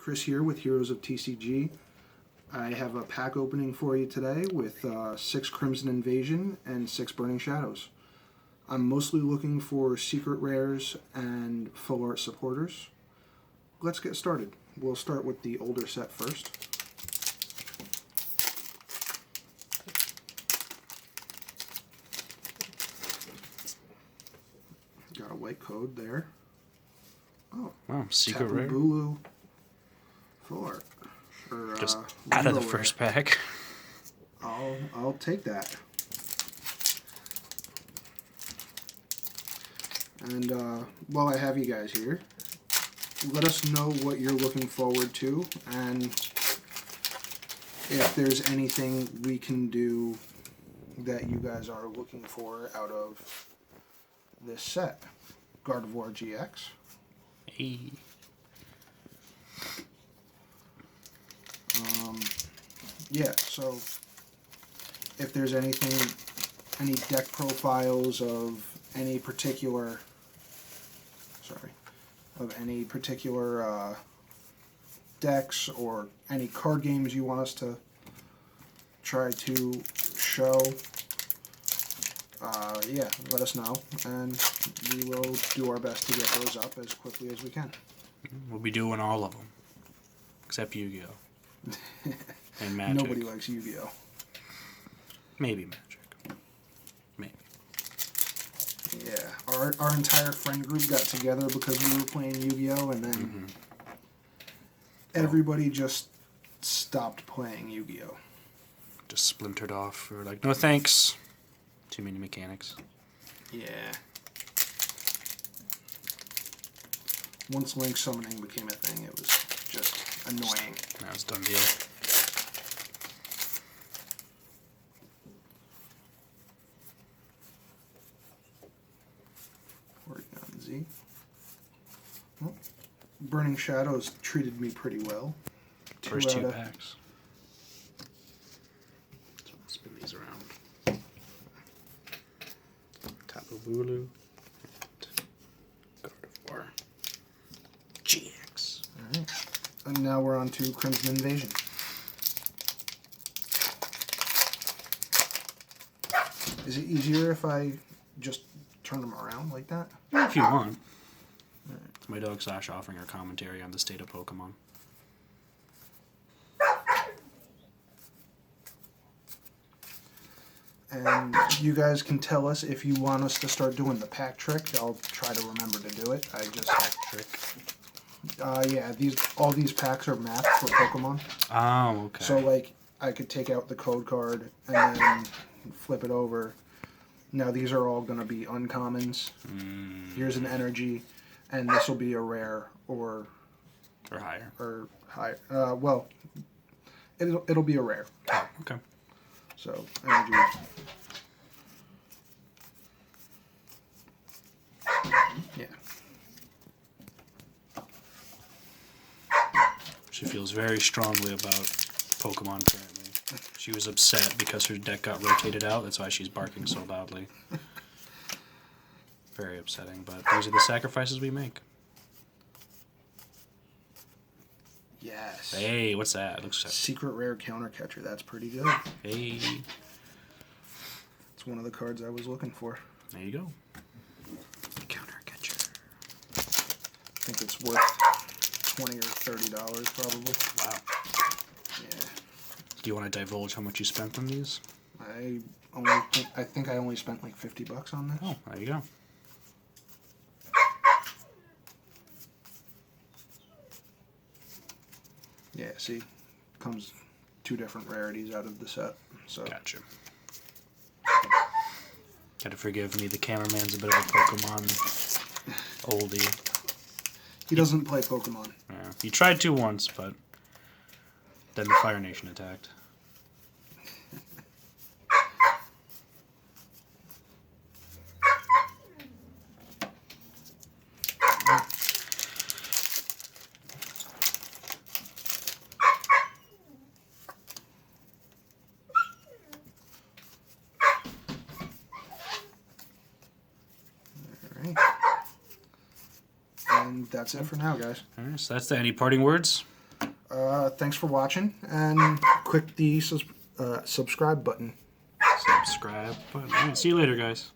Chris here with Heroes of TCG. I have a pack opening for you today with 6 Crimson Invasion and 6 Burning Shadows. I'm mostly looking for secret rares and full art supporters. Let's get started. We'll start with the older set first. Got a white code there. Oh, wow, secret Tapu rare. Bulu full art. Or, Just out of the rare. first pack. I'll take that. And while I have you guys here, let us know what you're looking forward to, and if there's anything we can do that you guys are looking for out of this set. Gardevoir GX. Hey. Yeah, so if there's anything, any deck profiles of any particular, decks or any card games you want us to try to show, yeah, let us know, and we will do our best to get those up as quickly as we can. We'll be doing all of them. Except Yu-Gi-Oh! And Magic. Nobody likes Yu-Gi-Oh! Maybe Magic. Maybe. Yeah, our entire friend group got together because we were playing Yu-Gi-Oh! And then everybody just stopped playing Yu-Gi-Oh! Just splintered off. We were like, no thanks. Too many mechanics. Yeah. Once Link summoning became a thing, it was just annoying. Now it's done deal. Porygon Z. Well, Burning Shadows treated me pretty well. First two packs. So I'll spin these around. Tapu Bulu. And Gardevoir. GX. Alright. And now we're on to Crimson Invasion. Is it easier if I just turn them around like that? If you want. My dog Sasha offering her commentary on the state of Pokemon. And you guys can tell us if you want us to start doing the pack trick. I'll try to remember to do it. I just Trick. yeah, all these packs are mapped for Pokemon. Oh, okay. So like I could take out the code card and then flip it over. Now these are all gonna be uncommons. Here's an energy, and this will be a rare or higher. or high. Well, it'll be a rare. Oh, okay. So energy. Yeah. She feels very strongly about Pokemon currently. She was upset because her deck got rotated out. That's why she's barking so loudly. Very upsetting, but these are the sacrifices we make. Yes. Hey, what's that? It looks Secret rare counter catcher. That's pretty good. Hey, It's one of the cards I was looking for. there you go. Counter catcher. I think it's worth $20 or $30 probably. Wow. Yeah. Do you want to divulge how much you spent on these? I think I only spent like $50 on this. Oh, there you go. Yeah, see, comes 2 different rarities out of the set. So Gotcha. Gotta forgive me, the cameraman's a bit of a Pokemon oldie. he doesn't play Pokemon. Yeah. He tried to once, but then the Fire Nation attacked. And that's it for now, guys. Alright, so that's the any parting words? Thanks for watching, and click the subscribe button. Subscribe. All right, see you later, guys.